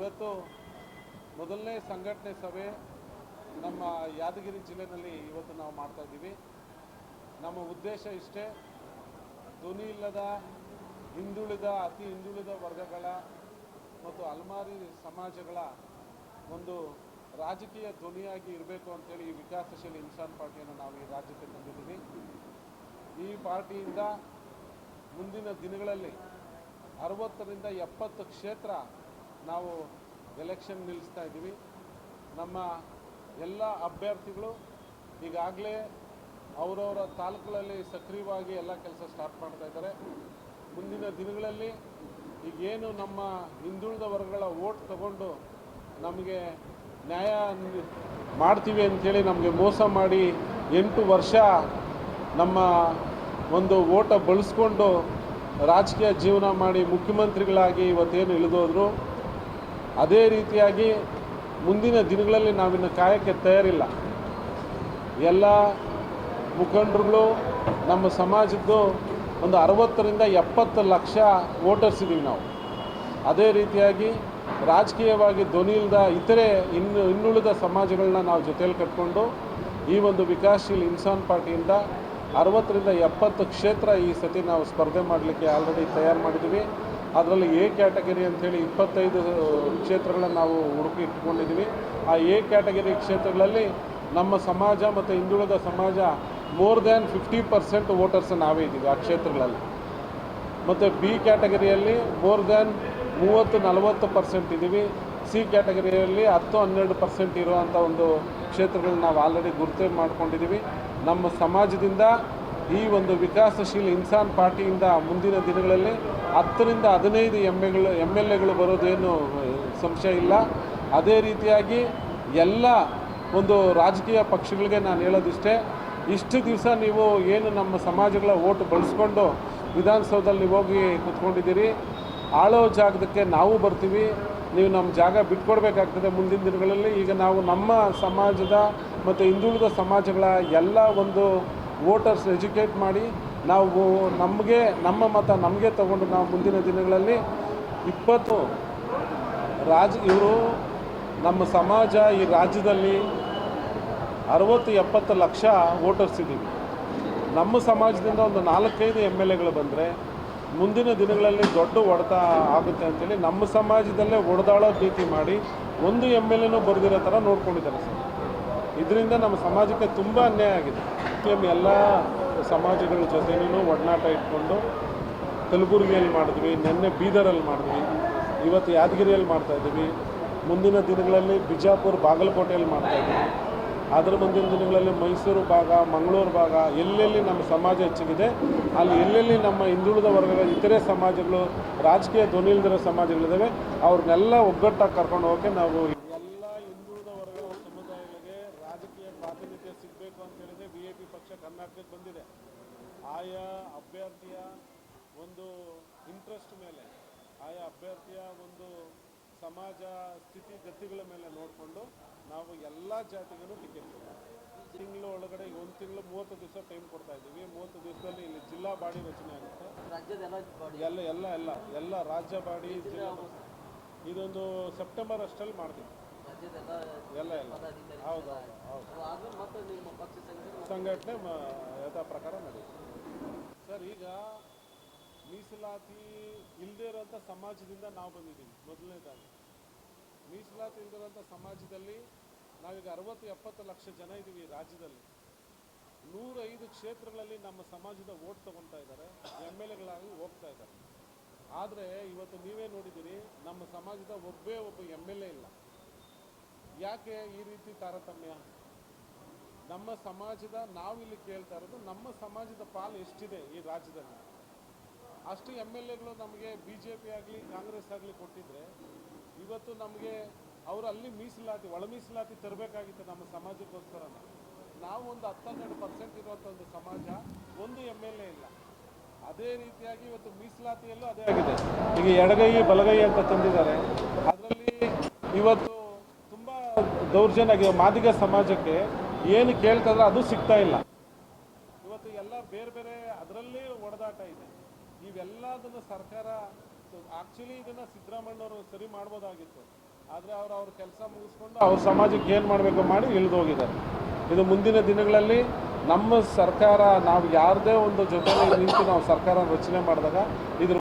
ಇವತ್ತು ಮೊದಲನೇ ಸಂಘಟನೆ ಸಭೆ ನಮ್ಮ ಯಾದಗಿರಿ ಜಿಲ್ಲೆಯಲ್ಲಿ ಇವತ್ತು ನಾವು ಮಾಡ್ತಾ ಇದ್ದೀವಿ. ನಮ್ಮ ಉದ್ದೇಶ ಇಷ್ಟೇ, ಧ್ವನಿ ಇಲ್ಲದ ಹಿಂದುಳಿದ ಅತಿ ಹಿಂದುಳಿದ ವರ್ಗಗಳ ಮತ್ತು ಅಲ್ಮಾರಿ ಸಮಾಜಗಳ ಒಂದು ರಾಜಕೀಯ ಧ್ವನಿಯಾಗಿ ಇರಬೇಕು ಅಂತೇಳಿ ಈ ವಿಕಾಸಶೀಲ ಇನ್ಸಾನ್ ಪಾರ್ಟಿಯನ್ನು ನಾವು ಈ ರಾಜ್ಯಕ್ಕೆ ತಂದಿದ್ದೀವಿ. ಈ ಪಾರ್ಟಿಯಿಂದ ಮುಂದಿನ ದಿನಗಳಲ್ಲಿ 60ರಿಂದ 70 ಕ್ಷೇತ್ರ ನಾವು ಎಲೆಕ್ಷನ್ ನಿಲ್ಲಿಸ್ತಾ ಇದ್ದೀವಿ. ನಮ್ಮ ಎಲ್ಲ ಅಭ್ಯರ್ಥಿಗಳು ಈಗಾಗಲೇ ಅವರವರ ತಾಲೂಕುಗಳಲ್ಲಿ ಸಕ್ರಿಯವಾಗಿ ಎಲ್ಲ ಕೆಲಸ ಸ್ಟಾರ್ಟ್ ಮಾಡ್ತಾ ಇದ್ದಾರೆ. ಮುಂದಿನ ದಿನಗಳಲ್ಲಿ ಈಗೇನು ನಮ್ಮ ಹಿಂದುಳಿದ ವರ್ಗಗಳ ಓಟ್ ತಗೊಂಡು ನಮಗೆ ನ್ಯಾಯ ಮಾಡ್ತೀವಿ ಅಂಥೇಳಿ ನಮಗೆ ಮೋಸ ಮಾಡಿ 8 ವರ್ಷ ನಮ್ಮ ಒಂದು ಓಟ ಬಳಸ್ಕೊಂಡು ರಾಜಕೀಯ ಜೀವನ ಮಾಡಿ ಮುಖ್ಯಮಂತ್ರಿಗಳಾಗಿ ಇವತ್ತೇನು ಇಳಿದೋದ್ರು, ಅದೇ ರೀತಿಯಾಗಿ ಮುಂದಿನ ದಿನಗಳಲ್ಲಿ ನಾವಿನ್ನು ಕಾಯಕ್ಕೆ ತಯಾರಿಲ್ಲ. ಎಲ್ಲ ಮುಖಂಡರುಗಳು ನಮ್ಮ ಸಮಾಜದ್ದು ಒಂದು 60ರಿಂದ 70 ಲಕ್ಷ ವೋಟರ್ಸ್ ಇದ್ದೀವಿ ನಾವು. ಅದೇ ರೀತಿಯಾಗಿ ರಾಜಕೀಯವಾಗಿ ಧ್ವನಿ ಇಲ್ಲದ ಇತರೆ ಇನ್ನುಳಿದ ಸಮಾಜಗಳನ್ನ ನಾವು ಜೊತೆಯಲ್ಲಿ ಕಟ್ಕೊಂಡು ಈ ಒಂದು ವಿಕಾಸಶೀಲ ಇನ್ಸಾನ್ ಪಾರ್ಟಿಯಿಂದ 60ರಿಂದ 70 ಕ್ಷೇತ್ರ ಈ ಸತಿ ನಾವು ಸ್ಪರ್ಧೆ ಮಾಡಲಿಕ್ಕೆ ಆಲ್ರೆಡಿ ತಯಾರು ಮಾಡಿದ್ದೀವಿ. ಅದರಲ್ಲಿ ಎ ಕ್ಯಾಟಗರಿ ಅಂಥೇಳಿ 25 ಕ್ಷೇತ್ರಗಳನ್ನು ನಾವು ಹುಡುಕಿ ಇಟ್ಕೊಂಡಿದ್ದೀವಿ. ಆ ಎ ಕ್ಯಾಟಗರಿ ಕ್ಷೇತ್ರಗಳಲ್ಲಿ ನಮ್ಮ ಸಮಾಜ ಮತ್ತು ಹಿಂದುಳಿದ ಸಮಾಜ ಮೋರ್ ದ್ಯಾನ್ 50% ವೋಟರ್ಸ್ ನಾವೇ ಇದ್ದೀವಿ ಆ ಕ್ಷೇತ್ರಗಳಲ್ಲಿ. ಮತ್ತು ಬಿ ಕ್ಯಾಟಗರಿಯಲ್ಲಿ ಮೋರ್ ದ್ಯಾನ್ 30-40% ಇದ್ದೀವಿ. ಸಿ ಕ್ಯಾಟಗರಿಯಲ್ಲಿ 10-12% ಇರುವಂಥ ಒಂದು ಕ್ಷೇತ್ರಗಳನ್ನ ನಾವು ಆಲ್ರೆಡಿ ಗುರುತು ಮಾಡ್ಕೊಂಡಿದ್ದೀವಿ. ನಮ್ಮ ಸಮಾಜದಿಂದ ಈ ಒಂದು ವಿಕಾಸಶೀಲ ಇನ್ಸಾನ್ ಪಾರ್ಟಿಯಿಂದ ಮುಂದಿನ ದಿನಗಳಲ್ಲಿ 10ರಿಂದ 15 MLAಗಳು ಬರೋದೇನು ಸಂಶಯ ಇಲ್ಲ. ಅದೇ ರೀತಿಯಾಗಿ ಎಲ್ಲ ಒಂದು ರಾಜಕೀಯ ಪಕ್ಷಗಳಿಗೆ ನಾನು ಹೇಳೋದಿಷ್ಟೇ, ಇಷ್ಟು ದಿವಸ ನೀವು ಏನು ನಮ್ಮ ಸಮಾಜಗಳ ಓಟ್ ಬಳಸ್ಕೊಂಡು ವಿಧಾನಸೌಧದಲ್ಲಿ ನೀವು ಹೋಗಿ ಕೂತ್ಕೊಂಡಿದ್ದೀರಿ, ಆಳೋ ಜಾಗದಕ್ಕೆ ನಾವು ಬರ್ತೀವಿ, ನೀವು ನಮ್ಮ ಜಾಗ ಬಿಟ್ಕೊಡ್ಬೇಕಾಗ್ತದೆ ಮುಂದಿನ ದಿನಗಳಲ್ಲಿ. ಈಗ ನಾವು ನಮ್ಮ ಸಮಾಜದ ಮತ್ತು ಹಿಂದುಳಿದ ಸಮಾಜಗಳ ಎಲ್ಲ ಒಂದು ವೋಟರ್ಸ್ ಎಜುಕೇಟ್ ಮಾಡಿ ನಾವು ನಮ್ಮ ಮತ ನಮಗೆ ತಗೊಂಡು ನಾವು ಮುಂದಿನ ದಿನಗಳಲ್ಲಿ ಇವರು ನಮ್ಮ ಸಮಾಜ ಈ ರಾಜ್ಯದಲ್ಲಿ 60-70 ಲಕ್ಷ ವೋಟರ್ಸ್ ಇದ್ದೀವಿ. ನಮ್ಮ ಸಮಾಜದಿಂದ ಒಂದು 4-5 MLAಗಳು ಬಂದರೆ ಮುಂದಿನ ದಿನಗಳಲ್ಲಿ ದೊಡ್ಡ ಹೊಡೆತ ಆಗುತ್ತೆ ಅಂತೇಳಿ ನಮ್ಮ ಸಮಾಜದಲ್ಲೇ ಹೊಡೆದಾಳೋ ರೀತಿ ಮಾಡಿ ಒಂದು MLAನೂ ಬರೆದಿರೋ ಥರ ನೋಡ್ಕೊಂಡಿದ್ದಾರೆ ಸರ್. ಇದರಿಂದ ನಮ್ಮ ಸಮಾಜಕ್ಕೆ ತುಂಬ ಅನ್ಯಾಯ ಆಗಿದೆ. ಎಲ್ಲ ಸಮಾಜಗಳ ಜೊತೆನೂ ಒಡನಾಟ ಇಟ್ಕೊಂಡು ಕಲಬುರಗಿಯಲ್ಲಿ ಮಾಡಿದ್ವಿ, ನಿನ್ನೆ ಬೀದರಲ್ಲಿ ಮಾಡಿದ್ವಿ, ಇವತ್ತು ಯಾದಗಿರಿಯಲ್ಲಿ ಮಾಡ್ತಾಯಿದ್ದೀವಿ. ಮುಂದಿನ ದಿನಗಳಲ್ಲಿ ಬಿಜಾಪುರ ಬಾಗಲಕೋಟೆಯಲ್ಲಿ ಮಾಡ್ತಾಯಿದ್ದೀವಿ. ಅದರ ಮುಂದಿನ ದಿನಗಳಲ್ಲಿ ಮೈಸೂರು ಭಾಗ, ಮಂಗಳೂರು ಭಾಗ, ಎಲ್ಲೆಲ್ಲಿ ನಮ್ಮ ಸಮಾಜ ಹೆಚ್ಚಿಗಿದೆ ಅಲ್ಲಿ ಎಲ್ಲೆಲ್ಲಿ ನಮ್ಮ ಹಿಂದುಳಿದ ವರ್ಗಗಳ ಇತರೆ ಸಮಾಜಗಳು, ರಾಜಕೀಯ ಧ್ವನಿ ಇಲ್ದಿರೋ ಸಮಾಜಗಳಿದ್ದಾವೆ, ಅವ್ರನ್ನೆಲ್ಲ ಒಗ್ಗಟ್ಟಾಗಿ ಕರ್ಕೊಂಡು ಹೋಗೋಕ್ಕೆ ನಾವು ಎಲ್ಲ ಹಿಂದುಳಿದ ವರ್ಗಗಳ ಸಮುದಾಯಗಳಿಗೆ ರಾಜಕೀಯ ಪ್ರಾತಿನಿಧ್ಯ ಸಿಗಬೇಕು ಅಂತೇಳಿದ್ರೆ VIP ಪಕ್ಷ ಕರ್ನಾಟಕಕ್ಕೆ ಬಂದಿದೆ. ಆಯಾ ಅಭ್ಯರ್ಥಿಯ ಒಂದು ಇಂಟ್ರೆಸ್ಟ್ ಮೇಲೆ, ಆಯಾ ಅಭ್ಯರ್ಥಿಯ ಒಂದು ಸಮಾಜ ಸ್ಥಿತಿಗತಿಗಳ ಮೇಲೆ ನೋಡಿಕೊಂಡು ನಾವು ಎಲ್ಲ ಜಾತಿಗೂ ಟಿಕೆಟ್ ತಿಂಗಳು ಒಳಗಡೆ 1 ತಿಂಗಳು 30 ದಿವಸ ಟೈಮ್ ಕೊಡ್ತಾ ಇದ್ದೀವಿ. 30 ದಿವಸದಲ್ಲಿ ಇಲ್ಲಿ ಜಿಲ್ಲಾ ಬಾಡಿ ರಚನೆ ಆಗುತ್ತೆ. ಎಲ್ಲ ರಾಜ್ಯ ಬಾಡಿ ಜಿಲ್ಲಾ ಇದೊಂದು ಸೆಪ್ಟೆಂಬರ್ ಅಷ್ಟರಲ್ಲಿ ಮಾಡ್ತೀವಿ. ಎಲ್ಲ ಹೌದು ಸಂಘಟನೆ ಯಥಾ ಪ್ರಕಾರ ನಡೆಯುತ್ತೆ ಸರ್. ಈಗ ಮೀಸಲಾತಿ ಇಲ್ಲದೇ ಇರೋಂಥ ಸಮಾಜದಿಂದ ನಾವು ಬಂದಿದ್ದೀವಿ. ಮೊದಲನೇದಾಗಿ ಮೀಸಲಾತಿ ಇಲ್ಲದಿರೋಂಥ ಸಮಾಜದಲ್ಲಿ ನಾವೀಗ 60-70 ಲಕ್ಷ ಜನ ಇದ್ದೀವಿ ರಾಜ್ಯದಲ್ಲಿ. 105 ಕ್ಷೇತ್ರಗಳಲ್ಲಿ ನಮ್ಮ ಸಮಾಜದ ಓಟ್ ತೊಗೊಳ್ತಾ ಇದ್ದಾರೆ, MLAಗಳಾಗಿ ಹೋಗ್ತಾ ಇದ್ದಾರೆ. ಆದರೆ ಇವತ್ತು ನೀವೇ ನೋಡಿದ್ದೀರಿ, ನಮ್ಮ ಸಮಾಜದ ಒಬ್ಬ MLA ಇಲ್ಲ. ಯಾಕೆ ಈ ರೀತಿ ತಾರತಮ್ಯ? ನಮ್ಮ ಸಮಾಜದ ನಾವಿಲ್ಲಿ ಕೇಳ್ತಾ ಇರೋದು, ನಮ್ಮ ಸಮಾಜದ ಪಾಲು ಎಷ್ಟಿದೆ ಈ ರಾಜ್ಯದಲ್ಲಿ, ಅಷ್ಟು MLAಗಳು ನಮಗೆ BJP ಆಗಲಿ ಕಾಂಗ್ರೆಸ್ ಆಗಲಿ ಕೊಟ್ಟಿದ್ರೆ ಇವತ್ತು ನಮಗೆ ಅವರು ಅಲ್ಲಿ ಮೀಸಲಾತಿ ಒಳ ಮೀಸಲಾತಿ ತರಬೇಕಾಗಿತ್ತು ನಮ್ಮ ಸಮಾಜಕ್ಕೋಸ್ಕರ. ನಾವು ಒಂದು 10-12% ಇರುವಂಥ ಒಂದು ಸಮಾಜ, ಒಂದು MLA ಇಲ್ಲ. ಅದೇ ರೀತಿಯಾಗಿ ಇವತ್ತು ಮೀಸಲಾತಿಯಲ್ಲೂ ಅದೇ ಆಗಿದೆ. ಈಗ ಎಡಗೈ ಬಲಗೈ ಅಂತ ತಂದಿದ್ದಾರೆ. ಅದರಲ್ಲಿ ಇವತ್ತು ತುಂಬ ದೌರ್ಜನ್ಯ ಆಗಿದೆ. ಮಾದಿಗ ಸಮಾಜಕ್ಕೆ ಏನು ಕೇಳ್ತಾಯಿದ್ರೆ ಅದು ಸಿಗ್ತಾ ಇಲ್ಲ. ಇವತ್ತು ಎಲ್ಲ ಬೇರೆ ಬೇರೆ ಅದರಲ್ಲಿ ಒಡೆದಾಟ ಇದೆ. ಇವೆಲ್ಲದನ್ನು ಸರ್ಕಾರ ಆ್ಯಕ್ಚುಲಿ ಇದನ್ನು ಸಿದ್ದರಾಮಯ್ಯನವರು ಸರಿ ಮಾಡ್ಬೋದಾಗಿತ್ತು. ಆದರೆ ಅವ್ರ ಕೆಲಸ ಮುಗಿಸ್ಕೊಂಡು ಅವ್ರ ಸಮಾಜಕ್ಕೆ ಏನು ಮಾಡಬೇಕು ಮಾಡಿ ಇಳಿದು ಹೋಗಿದ್ದಾರೆ. ಇದು ಮುಂದಿನ ದಿನಗಳಲ್ಲಿ ನಮ್ಮ ಸರ್ಕಾರ ನಾವು ಯಾರದೇ ಒಂದು ಜೊತೆಯಲ್ಲಿ ನಿಂತು ನಾವು ಸರ್ಕಾರ ರಚನೆ ಮಾಡಿದಾಗ ಇದ್ರ